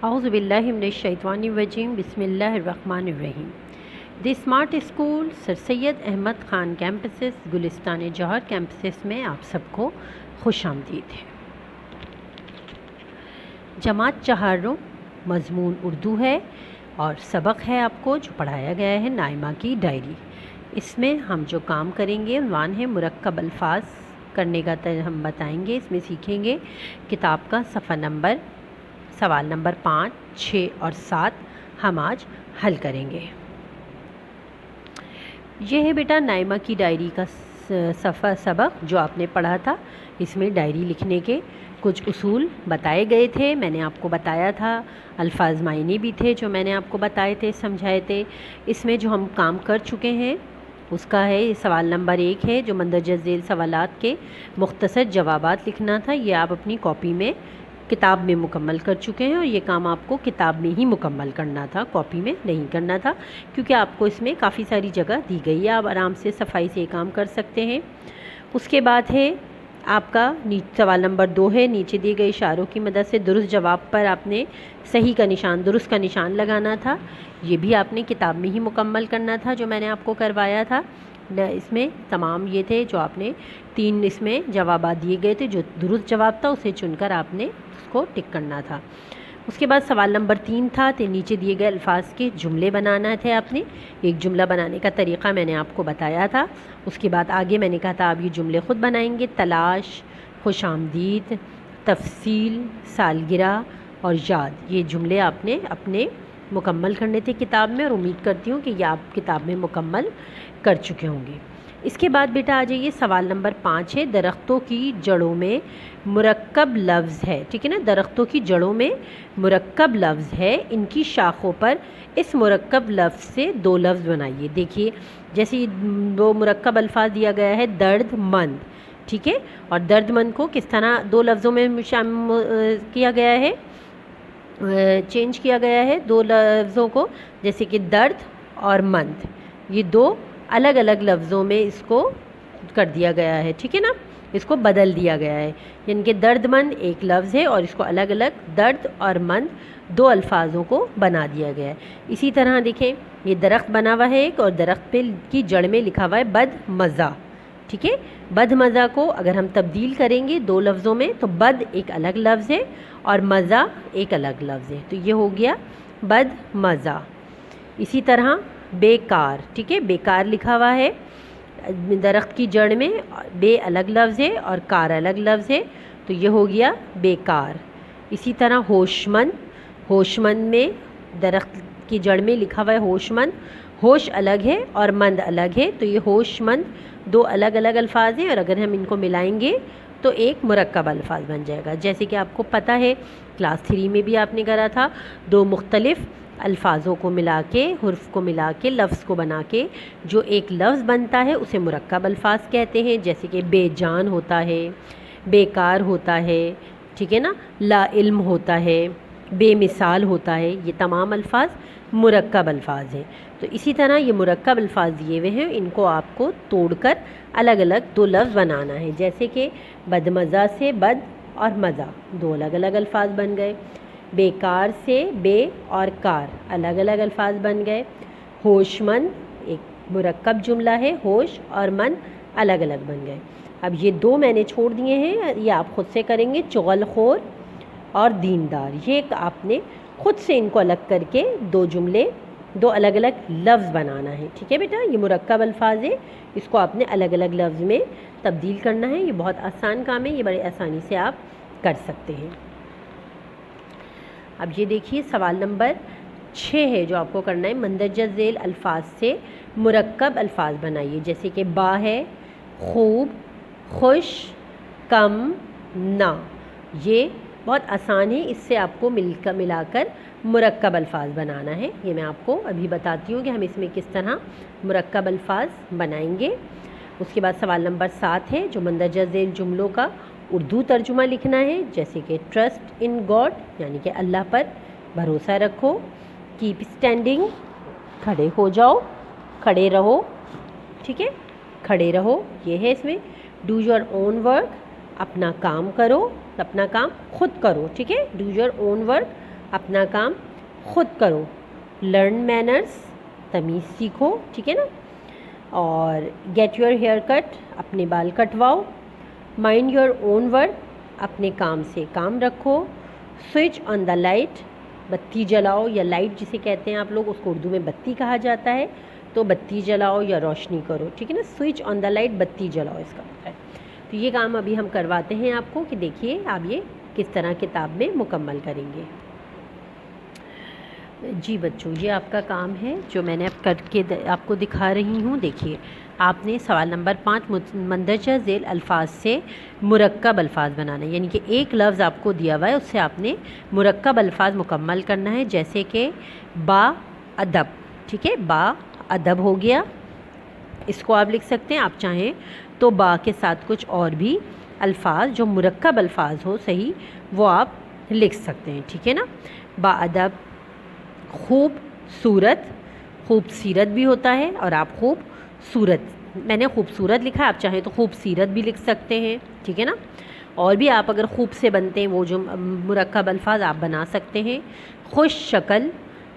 اعوذ باللہ من الشیطان الرجیم بسم اللہ الرحمن الرحیم. دی اسمارٹ اسکول سر سید احمد خان کیمپسز گلستان جوہر کیمپسز میں آپ سب کو خوش آمدید ہے. جماعت چہارم مضمون اردو ہے اور سبق ہے آپ کو جو پڑھایا گیا ہے نائمہ کی ڈائری. اس میں ہم جو کام کریں گے عنوان ہے مرکب الفاظ کرنے کا ہم بتائیں گے. اس میں سیکھیں گے کتاب کا صفحہ نمبر سوال نمبر 5, 6 اور 7 ہم آج حل کریں گے. یہ ہے بیٹا نائمہ کی ڈائری کا صفحہ سبق جو آپ نے پڑھا تھا. اس میں ڈائری لکھنے کے کچھ اصول بتائے گئے تھے. میں نے آپ کو بتایا تھا الفاظ معنی بھی تھے جو میں نے آپ کو بتائے تھے, سمجھائے تھے. اس میں جو ہم کام کر چکے ہیں اس کا ہے سوال نمبر 1 ہے جو مندرجہ ذیل سوالات کے مختصر جوابات لکھنا تھا. یہ آپ اپنی کاپی میں کتاب میں مکمل کر چکے ہیں اور یہ کام آپ کو کتاب میں ہی مکمل کرنا تھا, کاپی میں نہیں کرنا تھا کیونکہ آپ کو اس میں کافی ساری جگہ دی گئی ہے. آپ آرام سے صفائی سے یہ کام کر سکتے ہیں. اس کے بعد ہے آپ کا سوال نمبر 2 ہے نیچے دیے گئے اشاروں کی مدد سے درست جواب پر آپ نے صحیح کا نشان, درست کا نشان لگانا تھا. یہ بھی آپ نے کتاب میں ہی مکمل کرنا تھا جو میں نے آپ کو کروایا تھا. اس میں تمام یہ تھے جو آپ نے 3 اس میں جوابات دیے گئے تھے. جو درست جواب تھا اسے چن کر آپ نے اس کو ٹک کرنا تھا. اس کے بعد سوال نمبر 3 تھا تو نیچے دیے گئے الفاظ کے جملے بنانا تھے. آپ نے ایک جملہ بنانے کا طریقہ میں نے آپ کو بتایا تھا. اس کے بعد آگے میں نے کہا تھا آپ یہ جملے خود بنائیں گے. تلاش, خوش آمدید, تفصیل, سالگرہ اور یاد, یہ جملے آپ نے اپنے مکمل کرنے تھے کتاب میں اور امید کرتی ہوں کہ یہ آپ کتاب میں مکمل کر چکے ہوں گے. اس کے بعد بیٹا آ جائیے سوال نمبر 5 ہے درختوں کی جڑوں میں مرکب لفظ ہے. ٹھیک ہے نا, درختوں کی جڑوں میں مرکب لفظ ہے, ان کی شاخوں پر اس مرکب لفظ سے 2 لفظ بنائیے. دیکھیے جیسے 2 مرکب الفاظ دیا گیا ہے درد مند, ٹھیک ہے, اور درد مند کو کس طرح 2 لفظوں میں کیا گیا ہے, چینج کیا گیا ہے 2 لفظوں کو, جیسے کہ درد اور مند, یہ 2 الگ الگ لفظوں میں اس کو کر دیا گیا ہے. ٹھیک ہے نا, اس کو بدل دیا گیا ہے. یعنی کہ درد مند ایک لفظ ہے اور اس کو الگ الگ درد اور مند 2 الفاظوں کو بنا دیا گیا ہے. اسی طرح دیکھیں یہ درخت بنا ہوا ہے ایک اور درخت پہ کی جڑ میں لکھا ہوا ہے بد مزہ. ٹھیک ہے, بد مزہ کو اگر ہم تبدیل کریں گے 2 لفظوں میں تو بد ایک الگ لفظ ہے اور مزہ ایک الگ لفظ ہے, تو یہ ہو گیا بد مزہ. اسی طرح بیکار, ٹھیک ہے, بیکار لکھا ہوا ہے درخت کی جڑ میں, بے الگ لفظ ہے اور کار الگ لفظ ہے, تو یہ ہو گیا بیکار. اسی طرح ہوش مند, ہوش مند میں درخت کی جڑ میں لکھا ہوا ہے ہوش مند, ہوش الگ ہے اور مند الگ ہے, تو یہ ہوش مند 2 الگ الگ الفاظ ہیں اور اگر ہم ان کو ملائیں گے تو ایک مرکب الفاظ بن جائے گا. جیسے کہ آپ کو پتہ ہے کلاس 3 میں بھی آپ نے کرا تھا 2 مختلف الفاظوں کو ملا کے, حرف کو ملا کے, لفظ کو بنا کے جو ایک لفظ بنتا ہے اسے مرکب الفاظ کہتے ہیں. جیسے کہ بے جان ہوتا ہے, بیکار ہوتا ہے, ٹھیک ہے نا, لا علم ہوتا ہے, بے مثال ہوتا ہے, یہ تمام الفاظ مرکب الفاظ ہیں. تو اسی طرح یہ مرکب الفاظ دیے ہوئے ہیں, ان کو آپ کو توڑ کر الگ الگ 2 لفظ بنانا ہے. جیسے کہ بد مزہ سے بد اور مزہ 2 الگ الگ الفاظ بن گئے. بیکار سے بے اور کار الگ الگ الفاظ بن گئے. ہوش مند ایک مرکب جملہ ہے, ہوش اور مند الگ الگ بن گئے. اب یہ 2 میں نے چھوڑ دیے ہیں, یہ آپ خود سے کریں گے. چغل خور اور دیندار, یہ آپ نے خود سے ان کو الگ کر کے 2 جملے 2 الگ الگ لفظ بنانا ہے. ٹھیک ہے بیٹا, یہ مرکب الفاظ ہے, اس کو آپ نے الگ الگ لفظ میں تبدیل کرنا ہے. یہ بہت آسان کام ہے, یہ بڑے آسانی سے آپ کر سکتے ہیں. اب یہ دیکھیے سوال نمبر 6 ہے جو آپ کو کرنا ہے مندرجہ ذیل الفاظ سے مرکب الفاظ بنائیے. جیسے کہ با ہے, خوب, خوش, کم, نہ, یہ بہت آسان ہے. اس سے آپ کو ملا کر مرکب الفاظ بنانا ہے. یہ میں آپ کو ابھی بتاتی ہوں کہ ہم اس میں کس طرح مرکب الفاظ بنائیں گے. اس کے بعد سوال نمبر 7 ہے جو مندرجہ ذیل جملوں کا اردو ترجمہ لکھنا ہے. جیسے کہ ٹرسٹ ان گاڈ یعنی کہ اللہ پر بھروسہ رکھو. کیپ اسٹینڈنگ, کھڑے ہو جاؤ, کھڑے رہو, ٹھیک ہے, کھڑے رہو, یہ ہے اس میں. ڈو یور اون ورک, اپنا کام کرو, اپنا کام خود کرو, ٹھیک ہے, ڈو یور اون ورک, اپنا کام خود کرو. لرن مینرز, تمیز سیکھو, ٹھیک ہے نا. اور گیٹ یور ہیئر کٹ, اپنے بال کٹواؤ. مائنڈ یور اون ورک, اپنے کام سے کام رکھو. سوئچ آن دا لائٹ, بتی جلاؤ, یا لائٹ جسے کہتے ہیں آپ لوگ, اس کو اردو میں بتی کہا جاتا ہے. تو بتی جلاؤ یا روشنی کرو, ٹھیک ہے نا. سوئچ آن دا لائٹ, بتی جلاؤ اس کا مطلب ہے. تو یہ کام ابھی ہم کرواتے ہیں آپ کو کہ دیکھیے آپ یہ کس طرح کتاب میں مکمل کریں گے. جی بچوں, یہ آپ کا کام ہے جو میں نے اب کر کے آپ کو دکھا رہی ہوں. دیکھیے آپ نے سوال نمبر 5 مندرجہ ذیل الفاظ سے مرکب الفاظ بنانا ہے. یعنی کہ ایک لفظ آپ کو دیا ہوا ہے, اس سے آپ نے مرکب الفاظ مکمل کرنا ہے. جیسے کہ با ادب, ٹھیک ہے, با ادب ہو گیا. اس کو آپ لکھ سکتے ہیں. آپ چاہیں تو با کے ساتھ کچھ اور بھی الفاظ جو مرکب الفاظ ہو صحیح, وہ آپ لکھ سکتے ہیں, ٹھیک ہے نا. با ادب. خوب صورت, خوب سیرت بھی ہوتا ہے, اور آپ خوب صورت, میں نے خوبصورت لکھا ہے, آپ چاہیں تو خوب سیرت بھی لکھ سکتے ہیں, ٹھیک ہے نا. اور بھی آپ اگر خوب سے بنتے ہیں وہ جو مرکب الفاظ آپ بنا سکتے ہیں. خوش شکل,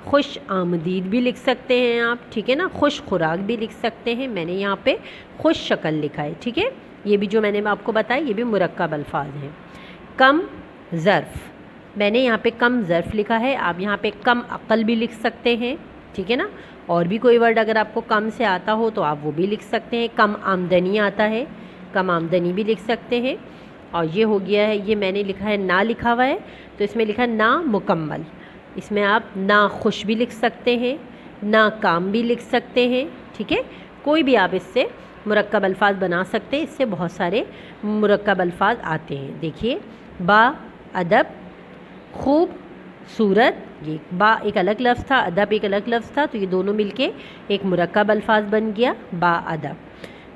خوش آمدید بھی لکھ سکتے ہیں آپ, ٹھیک ہے نا. خوش خوراک بھی لکھ سکتے ہیں. میں نے یہاں پہ خوش شکل لکھا ہے, ٹھیک ہے. یہ بھی جو میں نے آپ کو بتایا یہ بھی مرکب الفاظ ہیں. کم ظرف, میں نے یہاں پہ کم ظرف لکھا ہے, آپ یہاں پہ کم عقل بھی لکھ سکتے ہیں, ٹھیک ہے نا. اور بھی کوئی ورڈ اگر آپ کو کم سے آتا ہو تو آپ وہ بھی لکھ سکتے ہیں. کم آمدنی آتا ہے, کم آمدنی بھی لکھ سکتے ہیں. اور یہ ہو گیا ہے, یہ میں نے لکھا ہے نا لکھا ہوا ہے, تو اس میں لکھا ہے نا مکمل. اس میں آپ نا خوش بھی لکھ سکتے ہیں, نا کام بھی لکھ سکتے ہیں, ٹھیک ہے. کوئی بھی آپ اس سے مرکب الفاظ بنا سکتے ہیں. اس سے بہت سارے مرکب الفاظ آتے ہیں. دیکھیے با ادب, خوب صورت, یہ با ایک الگ لفظ تھا, ادب ایک الگ لفظ تھا, تو یہ دونوں مل کے ایک مرکب الفاظ بن گیا با ادب.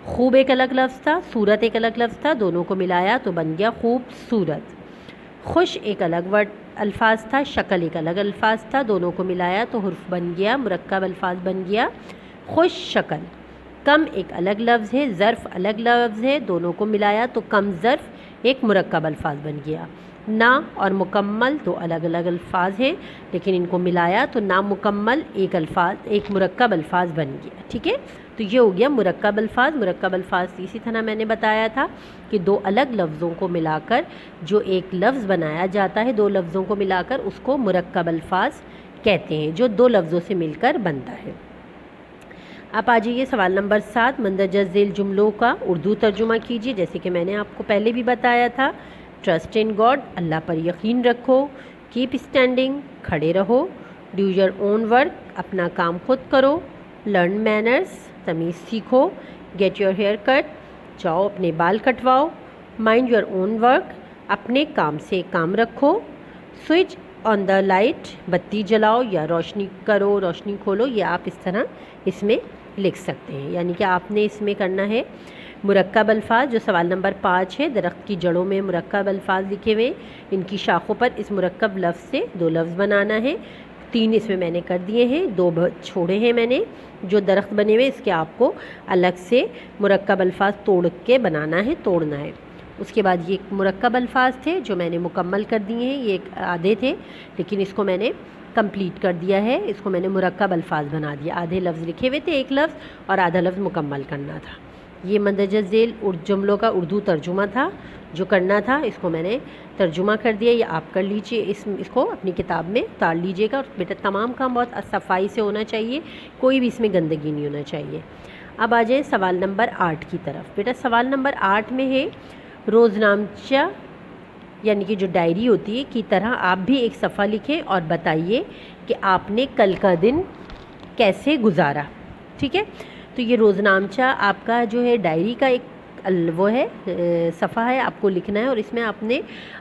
خوب ایک الگ لفظ تھا, صورت ایک الگ لفظ تھا, دونوں کو ملایا تو بن گیا خوبصورت. خوش ایک الگ ورڈ الفاظ تھا, شکل ایک الگ الفاظ تھا, دونوں کو ملایا تو حرف بن گیا, مرکب الفاظ بن گیا خوش شکل. کم ایک الگ لفظ ہے, ظرف الگ لفظ ہے, دونوں کو ملایا تو کم ظرف ایک مرکب الفاظ بن گیا. نا اور مکمل دو الگ الگ الفاظ ہیں, لیکن ان کو ملایا تو نامکمل ایک مرکب الفاظ بن گیا, ٹھیک ہے. تو یہ ہو گیا مرکب الفاظ. مرکب الفاظ اسی طرح میں نے بتایا تھا کہ دو الگ لفظوں کو ملا کر جو ایک لفظ بنایا جاتا ہے, دو لفظوں کو ملا کر اس کو مرکب الفاظ کہتے ہیں, جو دو لفظوں سے مل کر بنتا ہے. آپ آ جائیے سوال نمبر 7 مندرجہ ذیل جملوں کا اردو ترجمہ کیجیے. جیسے کہ میں نے آپ کو پہلے بھی بتایا تھا, ٹرسٹ ان گاڈ, اللہ پر یقین رکھو. کیپ اسٹینڈنگ, کھڑے رہو. ڈو یور اون ورک, اپنا کام خود کرو. لرن مینرز, تمیز سیکھو. گیٹ یور ہیئر کٹ, جاؤ اپنے بال کٹواؤ. مائنڈ یور اون ورک, اپنے کام سے کام رکھو. سوئچ آن دا لائٹ, بتی جلاؤ یا روشنی کرو, روشنی کھولو. یہ آپ اس طرح اس میں لکھ سکتے ہیں. یعنی کہ آپ نے اس میں کرنا ہے مرکب الفاظ. جو سوال نمبر 5 ہے, درخت کی جڑوں میں مرکب الفاظ لکھے ہوئے, ان کی شاخوں پر اس مرکب لفظ سے دو لفظ بنانا ہے. 3 اس میں میں نے کر دیے ہیں, 2 چھوڑے ہیں میں نے جو درخت بنے ہوئے. اس کے آپ کو الگ سے مرکب الفاظ توڑ کے بنانا ہے, توڑنا ہے. اس کے بعد یہ مرکب الفاظ تھے جو میں نے مکمل کر دیے ہیں. یہ آدھے تھے لیکن اس کو میں نے کمپلیٹ کر دیا ہے, اس کو میں نے مرکب الفاظ بنا دیا. آدھے لفظ لکھے ہوئے تھے ایک لفظ, اور آدھا لفظ مکمل کرنا تھا. یہ مندرجہ ذیل جملوں کا اردو ترجمہ تھا جو کرنا تھا. اس کو میں نے ترجمہ کر دیا. یہ آپ کر لیجئے, اس کو اپنی کتاب میں اتار لیجئے گا. اور بیٹا تمام کام بہت صفائی سے ہونا چاہیے, کوئی بھی اس میں گندگی نہیں ہونا چاہیے. اب آ جائیں سوال نمبر 8 کی طرف. بیٹا سوال نمبر 8 میں ہے روزنامچہ یعنی کہ جو ڈائری ہوتی ہے کی طرح آپ بھی ایک صفحہ لکھیں اور بتائیے کہ آپ نے کل کا دن کیسے گزارا. ٹھیک ہے, تو یہ روزنامچہ آپ کا جو ہے ڈائری کا ایک وہ ہے صفحہ ہے, آپ کو لکھنا ہے. اور اس میں آپ نے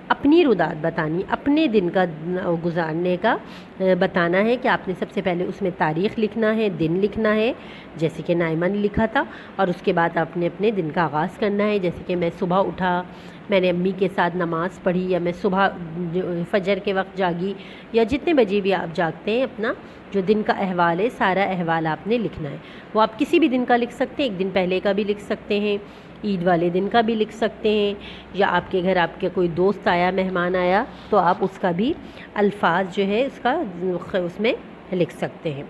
اپنی رودات بتانی, اپنے دن کا گزارنے کا بتانا ہے کہ آپ نے سب سے پہلے اس میں تاریخ لکھنا ہے, دن لکھنا ہے جیسے کہ نائمہ نے لکھا تھا. اور اس کے بعد آپ نے اپنے دن کا آغاز کرنا ہے جیسے کہ میں صبح اٹھا, میں نے امی کے ساتھ نماز پڑھی, یا میں صبح فجر کے وقت جاگی, یا جتنے بجے بھی آپ جاگتے ہیں اپنا جو دن کا احوال ہے سارا احوال آپ نے لکھنا ہے. وہ آپ کسی بھی دن کا لکھ سکتے ہیں, ایک دن پہلے کا بھی لکھ سکتے ہیں, عید والے دن کا بھی لکھ سکتے ہیں، یا آپ کے گھر آپ کے کوئی دوست آیا، مہمان آیا، تو آپ اس کا بھی الفاظ جو ہے اس میں لکھ سکتے ہیں۔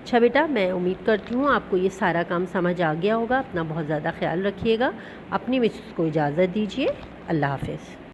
اچھا بیٹا، میں امید کرتی ہوں آپ کو یہ سارا کام سمجھ آ گیا ہوگا۔ اپنا بہت زیادہ خیال رکھیے گا، اپنی مجھ کو اجازت دیجیے، اللہ حافظ۔